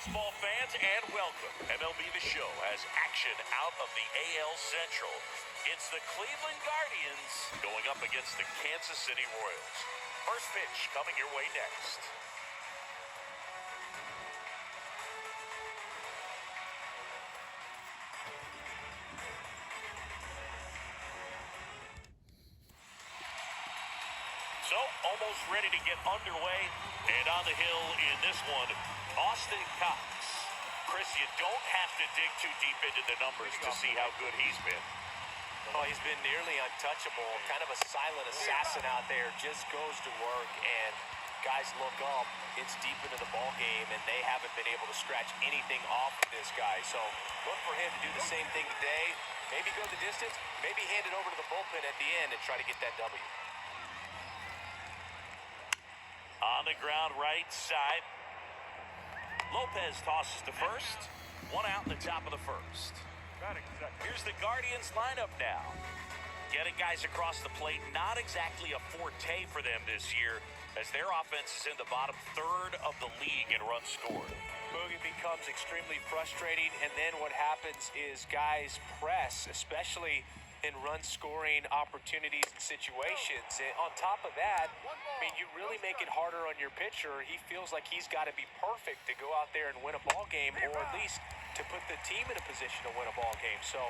baseball fans, and welcome. MLB The Show has action out of the AL Central. It's the Cleveland Guardians going up against the Kansas City Royals. First pitch coming your way next. So, almost ready to get underway, and on the hill in this one, Austin Cox. Chris, you don't have to dig too deep into the numbers to see how good he's been. Oh, he's been nearly untouchable, kind of a silent assassin out there, just goes to work, and guys look up, it's deep into the ball game, and they haven't been able to scratch anything off of this guy. So look for him to do the same thing today, maybe go the distance, maybe hand it over to the bullpen at the end and try to get that W. On the ground right side, Lopez tosses to first. One out in the top of the first. Here's the Guardians lineup now. Getting guys across the plate, not exactly a forte for them this year, as their offense is in the bottom third of the league in runs scored. It becomes extremely frustrating, and then what happens is guys press, especially in run-scoring opportunities and situations. And on top of that, I mean, you really make it harder on your pitcher. He feels like he's got to be perfect to go out there and win a ball game, or at least to put the team in a position to win a ball game. So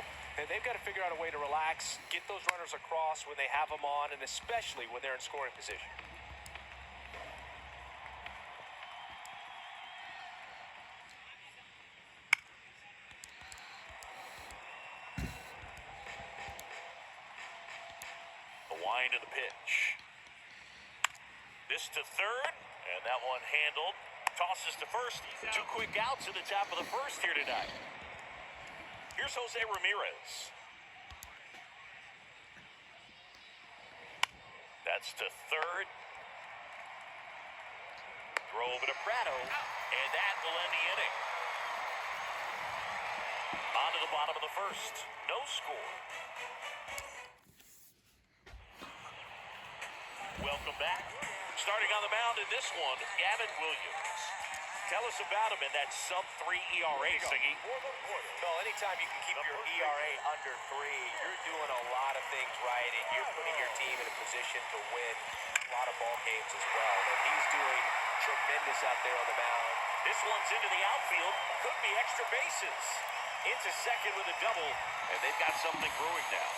they've got to figure out a way to relax, get those runners across when they have them on, and especially when they're in scoring position. Wind of the pitch. This to third, and that one handled. Tosses to first. Two quick outs in the top of the first here tonight. Here's Jose Ramirez. That's to third. Throw over to Prado, and that will end the inning. On to the bottom of the first. No score. Welcome back. Starting on the mound in this one, Gavin Williams. Tell us about him in that sub-3 ERA, Siggy. Well, anytime you can keep your ERA under 3, you're doing a lot of things right, and you're putting your team in a position to win a lot of ball games as well. And he's doing tremendous out there on the mound. This one's into the outfield. Could be extra bases. Into second with a double, and they've got something brewing now.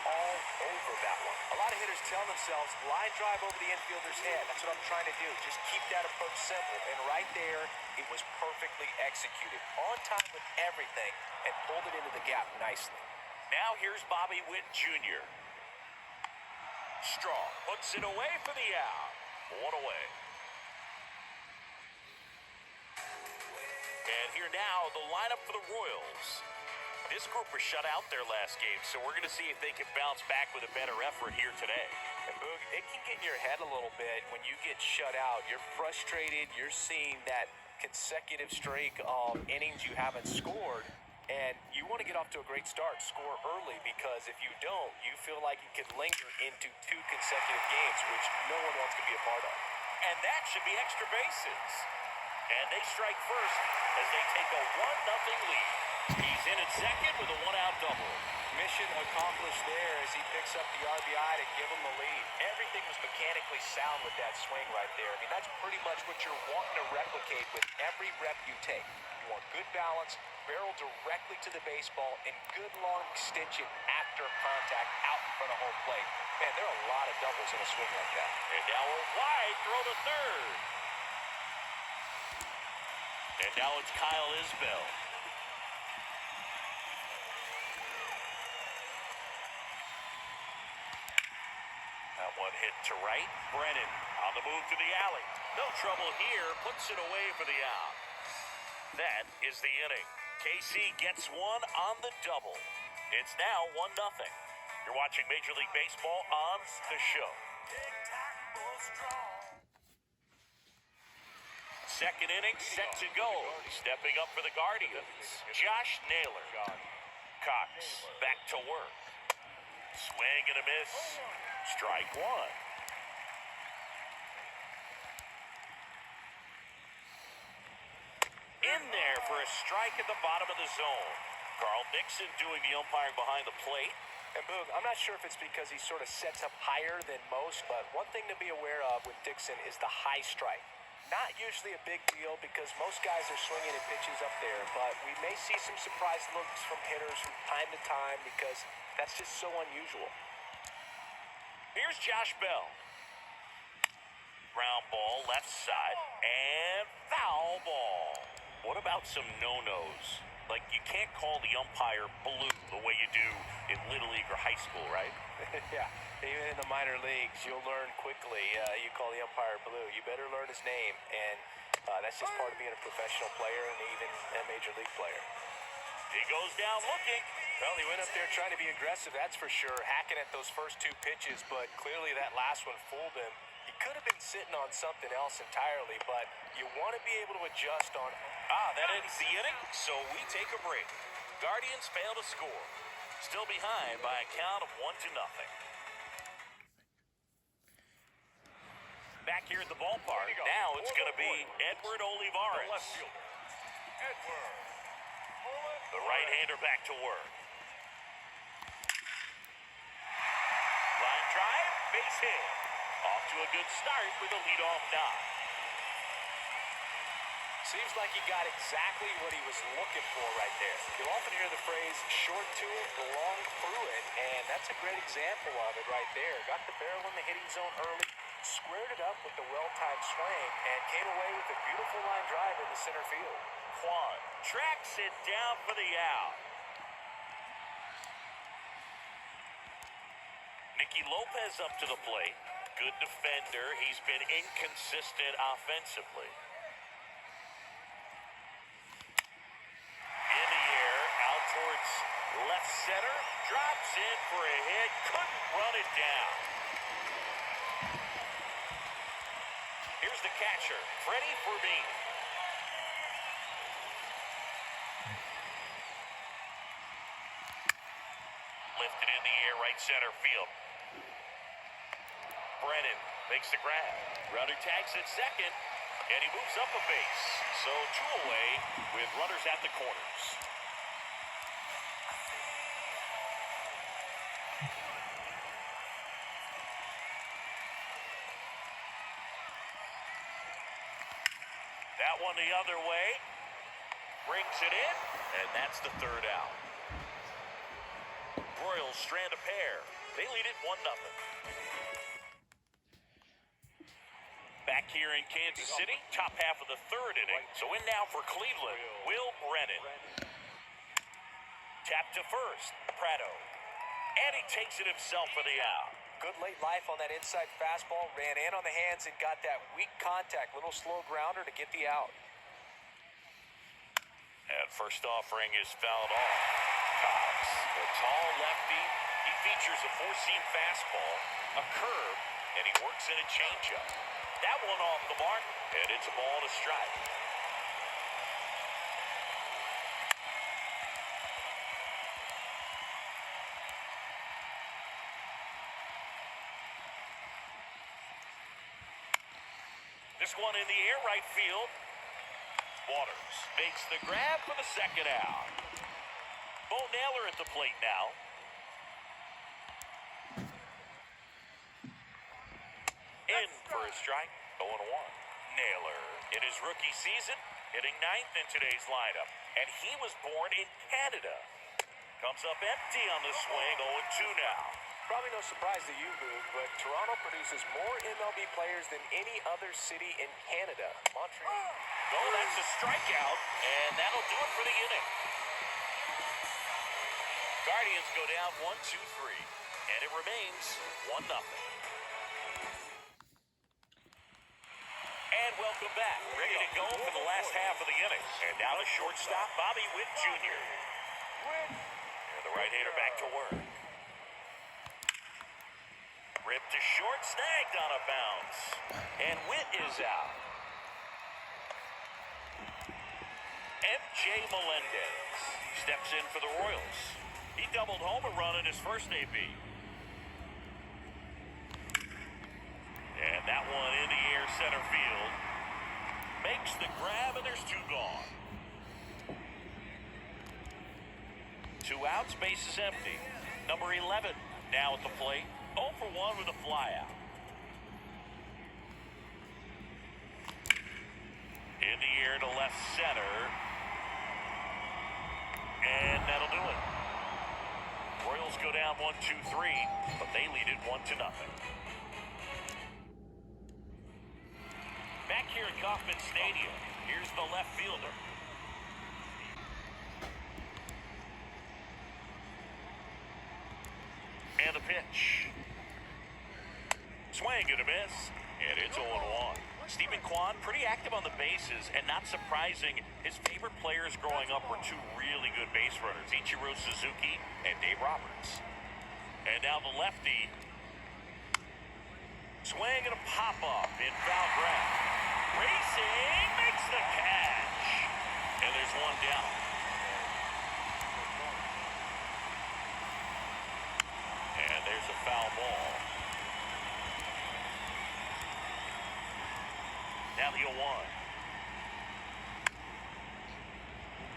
All over that one. A lot of hitters tell themselves, line drive over the infielder's head. That's what I'm trying to do. Just keep that approach simple. And right there, it was perfectly executed. On time with everything, and pulled it into the gap nicely. Now here's Bobby Witt Jr. Strong puts it away for the out. One away. And here now, the lineup for the Royals. This group was shut out their last game, so we're going to see if they can bounce back with a better effort here today. And Boog, it can get in your head a little bit when you get shut out. You're frustrated. You're seeing that consecutive streak of innings you haven't scored, and you want to get off to a great start, score early, because if you don't, you feel like it could linger into 2 consecutive games, which no one wants to be a part of. And that should be extra bases. And they strike first as they take a 1-0 lead. He's in at second with a 1-out double. Mission accomplished there as he picks up the RBI to give him the lead. Everything was mechanically sound with that swing right there. I mean, that's pretty much what you're wanting to replicate with every rep you take. You want good balance, barrel directly to the baseball, and good long extension after contact out in front of home plate. Man, there are a lot of doubles in a swing like that. And now a wide throw to third. And now it's Kyle Isbell. That one hit to right. Brennan on the move to the alley. No trouble here. Puts it away for the out. That is the inning. KC gets one on the double. It's now 1-0. You're watching Major League Baseball on The Show. Second inning set to go. Stepping up for the Guardians, Josh Naylor. Cox back to work. Swing and a miss. Strike one. in there for a strike at the bottom of the zone. Carl Dixon doing the umpiring behind the plate. And Boog, I'm not sure if it's because he sort of sets up higher than most, but one thing to be aware of with Dixon is the high strike. Not usually a big deal because most guys are swinging at pitches up there, but we may see some surprise looks from hitters from time to time because that's just so unusual. Here's Josh Bell. Ground ball, left side, and foul ball. What about some no-nos? Like, you can't call the umpire blue the way you do in Little League or high school, right? Yeah, even in the minor leagues, you'll learn quickly. You call the umpire blue. You better learn his name, and that's just part of being a professional player and even a major league player. He goes down looking. Well, he went up there trying to be aggressive, that's for sure, hacking at those first two pitches, but clearly that last one fooled him. He could have been sitting on something else entirely, but you want to be able to adjust on. That ends the inning, so we take a break. Guardians fail to score. Still behind by a count of 1-0. Back here at the ballpark, now it's going to be Edward Olivares. The right-hander back to work. Line drive, base hit. Off to a good start with a leadoff knock. Seems like he got exactly what he was looking for right there. You'll often hear the phrase, short to it, long through it, and that's a great example of it right there. Got the barrel in the hitting zone early, squared it up with the well-timed swing, and came away with a beautiful line drive into center field. Kwan tracks it down for the out. Nicky Lopez up to the plate. Good defender. He's been inconsistent offensively. In the air, out towards left center. Drops in for a hit. Couldn't run it down. Here's the catcher, Freddie Fermin. Lifted in the air, right center field. Brennan makes the grab. Runner tags at second, and he moves up a base. So 2 away with runners at the corners. That one the other way. Brings it in, and that's the third out. Royals strand a pair. They lead it 1-0. Back here in Kansas City, top half of the third inning. So in now for Cleveland, Will Brennan. Tap to first, Prado. And he takes it himself for the out. Good late life on that inside fastball. Ran in on the hands and got that weak contact. Little slow grounder to get the out. And first offering is fouled off. Cox, the tall lefty. He features a four-seam fastball, a curve, and he works in a changeup. That one off the mark, and it's a ball to strike. This one in the air, right field. Waters makes the grab for the second out. Bo Naylor at the plate now. In for a strike, 0-1. Naylor, in his rookie season, hitting 9th in today's lineup. And he was born in Canada. Comes up empty on the swing, 0-2 now. Probably no surprise to you, Boog, but Toronto produces more MLB players than any other city in Canada. Montreal. Oh, that's a strikeout, and that'll do it for the inning. Guardians go down 1-2-3, and it remains 1-0. And welcome back. Ready to go for the last half of the inning. And now the shortstop, Bobby Witt Jr. And the right-hander back to work. Ripped to short, snagged on a bounce. And Witt is out. MJ Melendez steps in for the Royals. He doubled home a run in his first AB. And that one in the air center field. Makes the grab, and there's two gone. 2 outs, base is empty. Number 11 now at the plate. 0 for 1 with a flyout. In the air to left center. And that'll do it. Royals go down 1-2-3, but they lead it 1-0. Back here at Kauffman Stadium, here's the left fielder. And the pitch. Swing and a miss, and it's 0-1. Stephen Kwan, pretty active on the bases, and not surprising, his favorite players growing up were 2 really good base runners, Ichiro Suzuki and Dave Roberts. And now the lefty. Swing and a pop-up in foul ground. Racing, makes the catch. And there's 1 down. And there's a foul ball. Now the 0-1.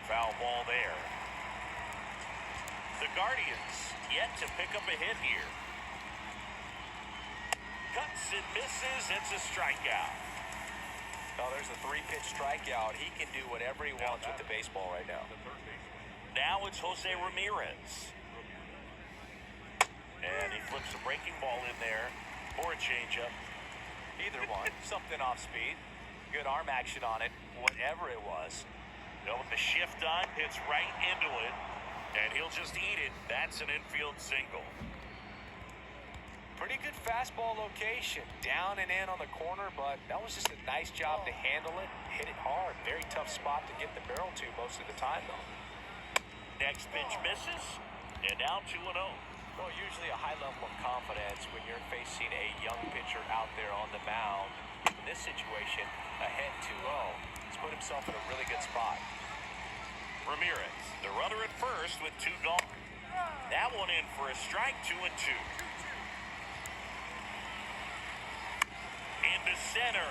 Foul ball there. The Guardians yet to pick up a hit here. Cuts and misses. It's a strikeout. Oh, there's a 3-pitch strikeout. He can do whatever he wants with the baseball right now. Now it's Jose Ramirez. And he flips a breaking ball in there or a changeup. Either one. Something off speed. Good arm action on it. Whatever it was. With the shift on, hits right into it. And he'll just eat it. That's an infield single. Pretty good fastball location. Down and in on the corner, but that was just a nice job to handle it. Hit it hard. Very tough spot to get the barrel to most of the time, though. Next pitch misses. And now 2-0. Well, usually a high level of confidence when you're facing a young pitcher out there on the mound. In this situation, ahead 2-0. He's put himself in a really good spot. Ramirez, the runner at first with 2 gone. That one in for a strike, 2-2. Into center.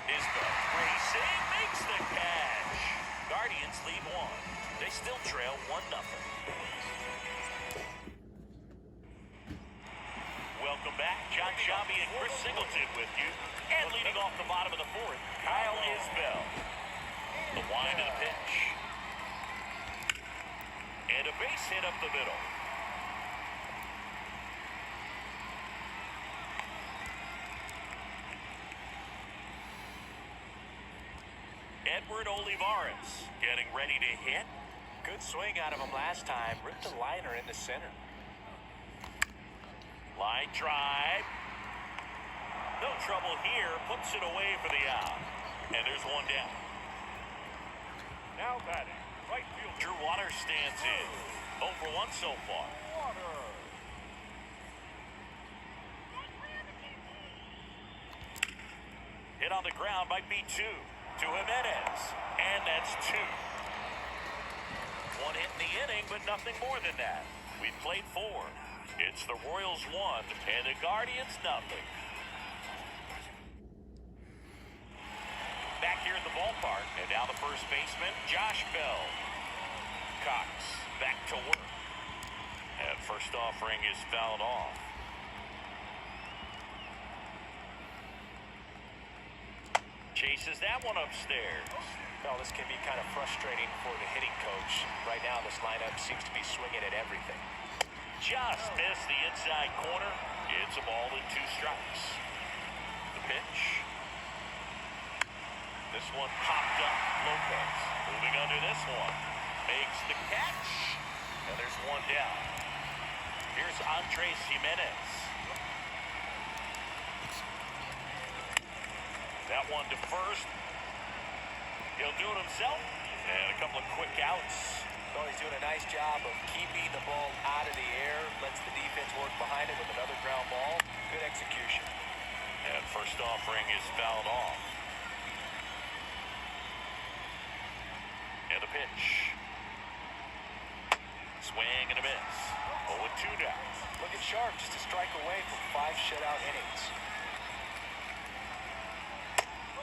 Isbell racing, makes the catch. Guardians lead 1. They still trail 1-0. Welcome back. John Shabby and Chris Singleton with you. And leading off the bottom of the 4th, Kyle Isbell. The wind of the pitch. And a base hit up the middle. Edward Olivares getting ready to hit. Good swing out of him last time. Ripped the liner in the center. Line drive. No trouble here. Puts it away for the out. And there's 1 down. Now batting. Right field. Drew Waters stands in. 0 for 1 so far. Hit on the ground by B2 to Jimenez. And that's 2. 1 hit in the inning, but nothing more than that. We've played 4. It's the Royals 1 and the Guardians nothing. Back here at the ballpark, and now the first baseman, Josh Bell. Cox back to work. And first offering is fouled off. Chases that one upstairs. Well, this can be kind of frustrating for the hitting coach. Right now, this lineup seems to be swinging at everything. Just missed the inside corner. It's a ball and 2 strikes. The pitch. This one popped up. Lopez moving under this one. Makes the catch. And there's 1 down. Here's Andres Jimenez. That one to first. He'll do it himself. And a couple of quick outs. Well, he's doing a nice job of keeping the ball out of the air. Lets the defense work behind it with another ground ball. Good execution. And first offering is fouled off. And the pitch. Swing and a miss. 0-2 down. Looking sharp, just a strike away from 5 shutout innings.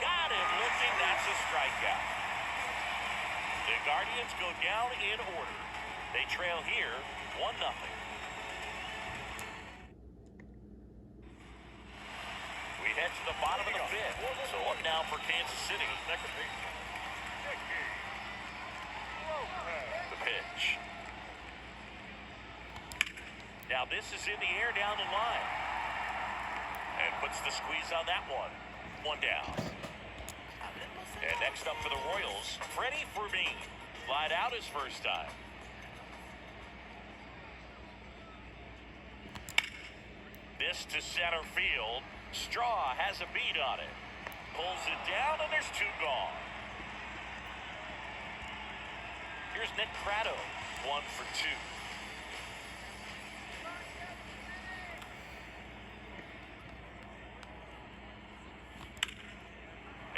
Got it lifting. That's a strikeout. The Guardians go down in order. They trail here 1-0. We head to the bottom of the fifth. So up now for Kansas City. The pitch. Now this is in the air down the line. And puts the squeeze on that one. 1 down. And next up for the Royals, Freddie Fermin. Flied out his first time. This to center field. Straw has a beat on it. Pulls it down, and there's 2 gone. Here's Nick Pratto, 1 for 2.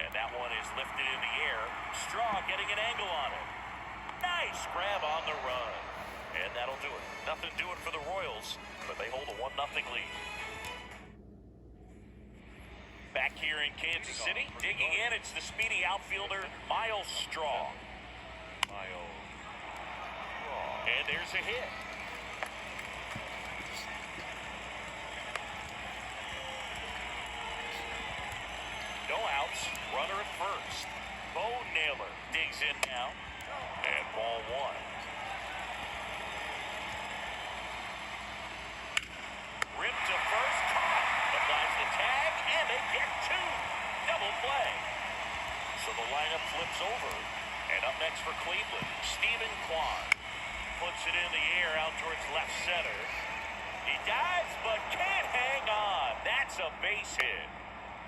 And that one is lifted in the air. Straw getting an angle on it. Nice grab on the run. And that'll do it. Nothing doing for the Royals, but they hold a 1-0 lead. Back here in Kansas City, digging in, it's the speedy outfielder, Miles Straw. And there's a hit. No outs, runner at first. Bo Naylor digs in now. And ball 1. Ripped to first, caught. Applies the tag, and they get 2. Double play. So the lineup flips over. And up next for Cleveland, Stephen Kwan. Puts it in the air out towards left center. He dives, but can't hang on. That's a base hit.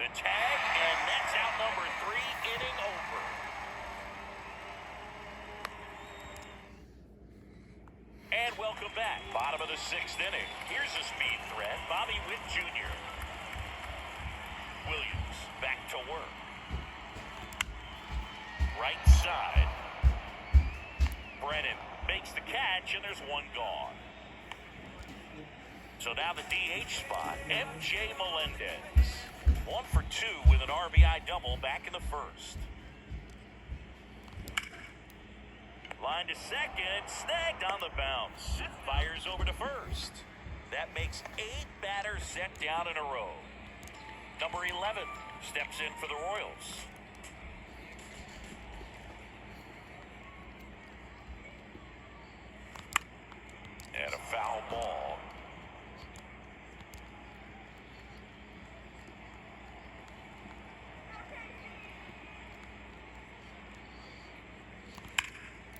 The tag, and that's out number 3, inning over. And welcome back. Bottom of the 6th inning. Here's a speed threat, Bobby Witt Jr. Williams back to work. Right side. Brennan makes the catch, and there's 1 gone. So now the DH spot, MJ Melendez. 1 for 2 with an RBI double back in the first. Line to second, snagged on the bounce. Fires over to first. That makes 8 batters set down in a row. Number 11 steps in for the Royals. And a foul ball.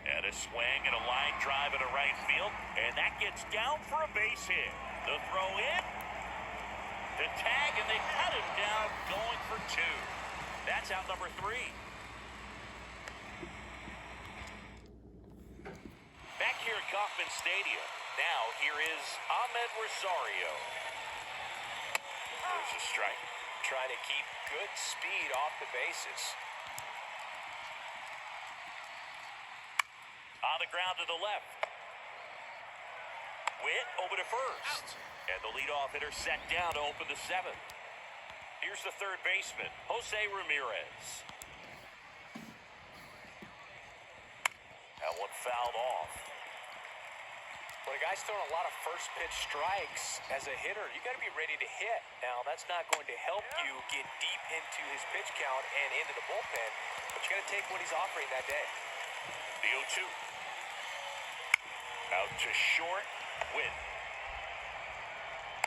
And a swing and a line drive into right field. And that gets down for a base hit. The throw in. The tag, and they cut him down, going for 2. That's out number 3. Back here at Kauffman Stadium. Now here is Ahmed Rosario. There's a strike. Trying to keep good speed off the bases. On the ground to the left. Witt over to first. And the leadoff hitter set down to open the 7th. Here's the third baseman, Jose Ramirez. That one fouled off. When a guy's throwing a lot of first pitch strikes as a hitter, you got to be ready to hit. Now, that's not going to help you get deep into his pitch count and into the bullpen, but you got to take what he's offering that day. The 0-2. Out to short, Witt.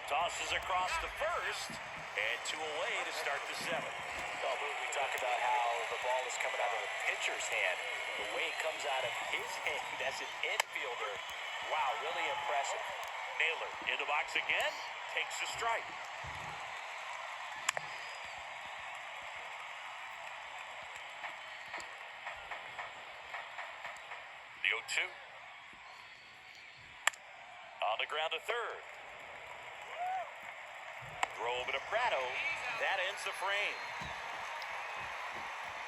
Tosses across to first, and 2 away to start the 7th. Well, we talk about how the ball is coming out of the pitcher's hand. The way it comes out of his hand as an infielder, wow, really impressive. Naylor in the box again, takes the strike. The 0-2. On the ground to third. Throw over to Pratto. That ends the frame.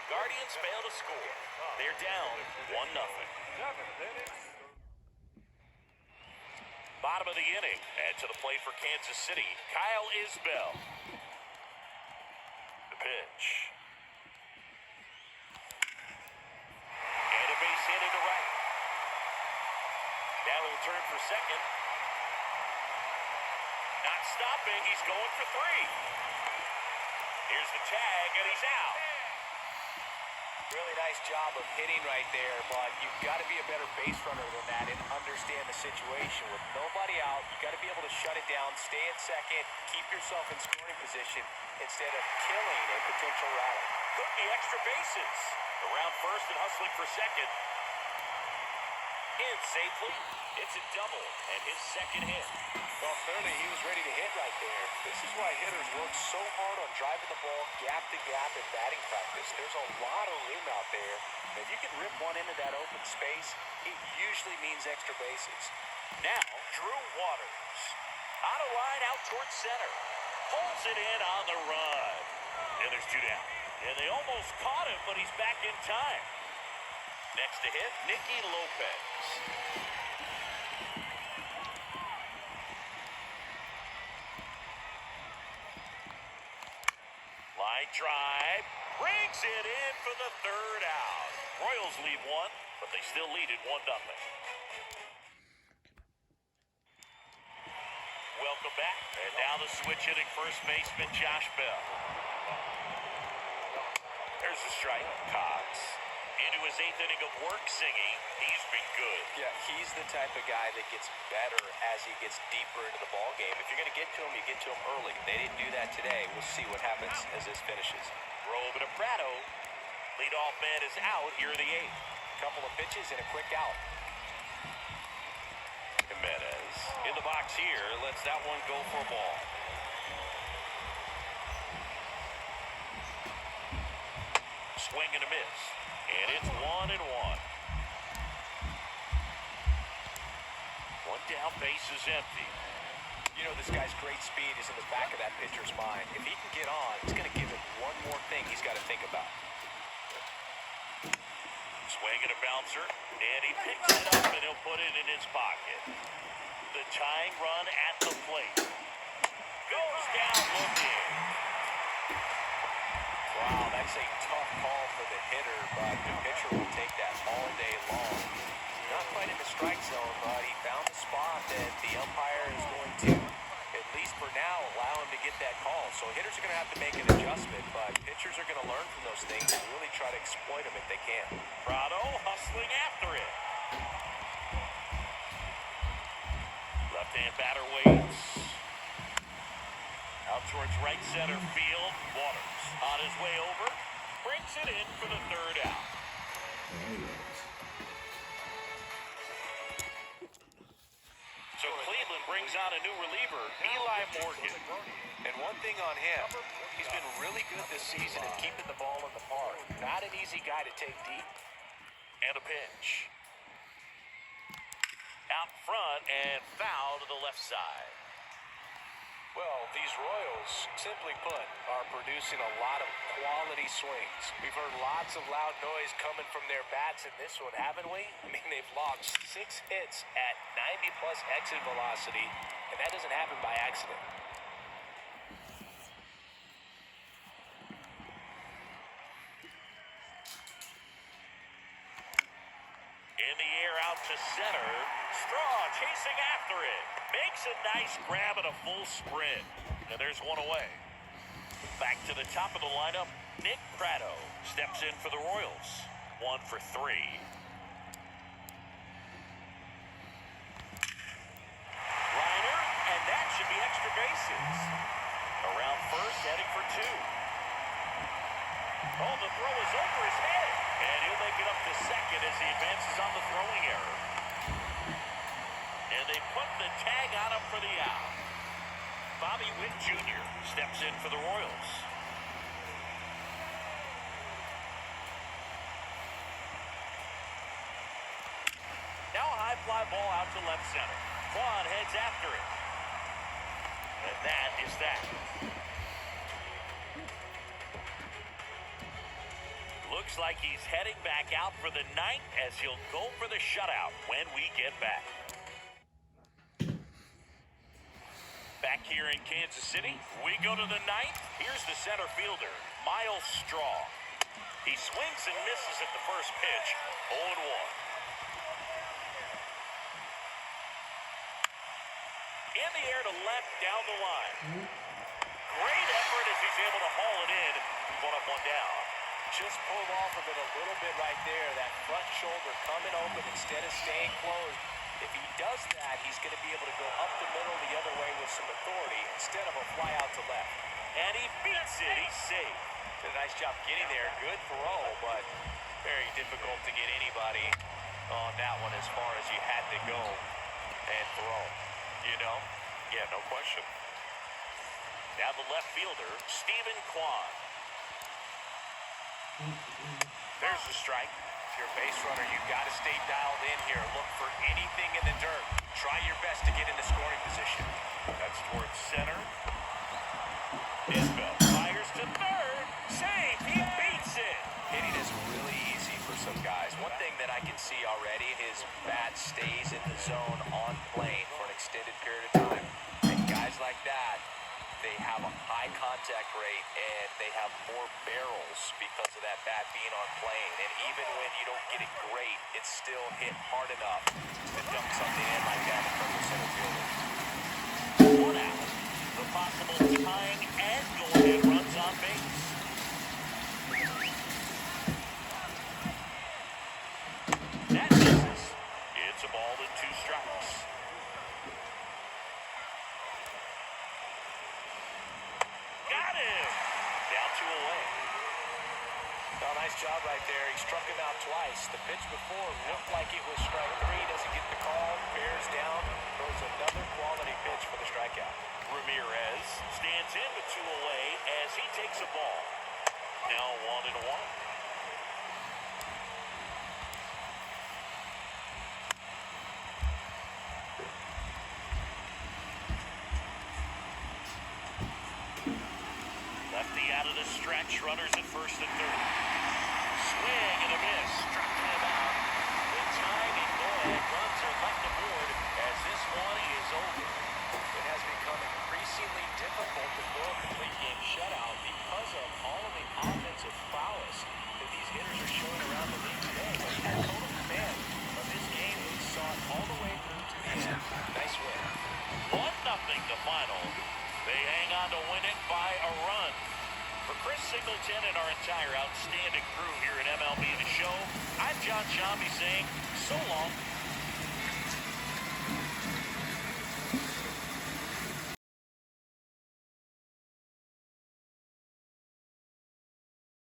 Guardians fail to score. They're down 1-0. Bottom of the inning. And to the plate for Kansas City, Kyle Isbell. The pitch. And a base hit going to right. Now he'll turn for second. Not stopping. He's going for three. Here's the tag, and he's out. Really nice job of hitting right there, but you've got to be a better base runner than that and understand the situation. With nobody out, you've got to be able to shut it down, stay at second, keep yourself in scoring position instead of killing a potential rattle. Could be extra bases. Around first and hustling for second. In safely. It's a double and his second hit. Well, clearly he was ready to hit right there. This is why hitters work so hard on driving the ball gap to gap in batting practice. There's a lot of room out there. If you can rip one into that open space, it usually means extra bases. Now, Drew Waters. On a line out towards center. Pulls it in on the run. And there's two down. And they almost caught him, but he's back in time. Next to hit, Nicky Lopez. Line drive. Brings it in for the third out. Royals lead one, but they still lead it 1-0. Welcome back. And now the switch hitting first baseman Josh Bell. There's the strike. Cox into his 8th inning of work singing. He's been good. Yeah, he's the type of guy that gets better as he gets deeper into the ball game. If you're going to get to him, you get to him early. They didn't do that today. We'll see what happens as this finishes. Over to Prado. Leadoff man is out here in the 8th. Couple of pitches and a quick out. Jimenez in the box here. Lets that one go for a ball. Swing and a miss. And it's 1-1. One down, base is empty. You know, this guy's great speed is in the back of that pitcher's mind. If he can get on, it's going to give him one more thing he's got to think about. Swing and a bouncer. And he picks it up and he'll put it in his pocket. The tying run at the plate. Goes down looking. Wow, that's a tough call for the hitter, but the pitcher will take that all day long. Not quite in the strike zone, but he found a spot that the umpire is going to, at least for now, allow him to get that call. So hitters are going to have to make an adjustment, but pitchers are going to learn from those things and really try to exploit them if they can. Prado hustling after it. Left-hand batter waits. Out towards right center field. Waters on his way over. Brings it in for the third out. So Cleveland brings on a new reliever, Eli Morgan. And one thing on him, he's been really good this season at keeping the ball in the park. Not an easy guy to take deep. And a pitch. Out front and foul to the left side. Well, these Royals, simply put, are producing a lot of quality swings. We've heard lots of loud noise coming from their bats in this one, haven't we? I mean, they've logged 6 hits at 90-plus exit velocity, and that doesn't happen by accident. In the air out to center. Straw chasing after it. Makes a nice grab and a full sprint. And there's one away. Back to the top of the lineup. Nick Prado steps in for the Royals. 1 for 3. Liner, and that should be extra bases. Around first, heading for 2. Oh, the throw is over his head. And he'll make it up to second as he advances on the throwing error. And they put the tag on him for the out. Bobby Witt Jr. steps in for the Royals. Now a high fly ball out to left center. Vaughn heads after it. And that is that. Looks like he's heading back out for the 9th as he'll go for the shutout when we get back. Back here in Kansas City, we go to the 9th. Here's the center fielder, Miles Straw. He swings and misses at the first pitch, 0-1. In the air to left, down the line. Great effort as he's able to haul it in. One up, one down. Just pulled off of it a little bit right there. That front shoulder coming open instead of staying closed. If he does that, he's going to be able to go up the middle the other way with some authority instead of a fly out to left. And he beats it. He's safe. Did a nice job getting there. Good throw, but very difficult to get anybody on that one as far as you had to go and throw. You know? Yeah, no question. Now the left fielder, Stephen Kwan. There's the strike. If you're a base runner, you've got to stay dialed in here. Look for anything in the dirt. Try your best to get into scoring position. That's towards center. Isbell fires to third. Safe. He beats it. Hitting is really easy for some guys. One thing that I can see already, his bat stays in the zone on plane for an extended period of time. And guys like that, they have a high contact rate and they have more barrels because of that bat being on plane. And even when you don't get it great, it's still hit hard enough to dump something in like that in front of the center fielder. One out. The possible tying and go-ahead runs on base. That misses. It's a ball and 2 strikes. Got him. Down 2 away. Well, nice job right there. He struck him out twice. The pitch before looked like it was strike 3. Doesn't get the call. Bears down. Throws another quality pitch for the strikeout. Ramirez stands in with 2 away as he takes a ball. Now 1-1. Lefty out of the stretch, runners at first and third. Swing and a miss, struck him out. The tying and go-ahead runs are left aboard as this one is over. It has become increasingly difficult to throw a complete game shutout because of all of the offensive prowess that these hitters are showing around the league today. But he had total command of this game and he saw it all the way through to the end. Nice win. 1-0 the final. They hang on to win it by a run. For Chris Singleton and our entire outstanding crew here at MLB The Show, I'm John Shambi saying so long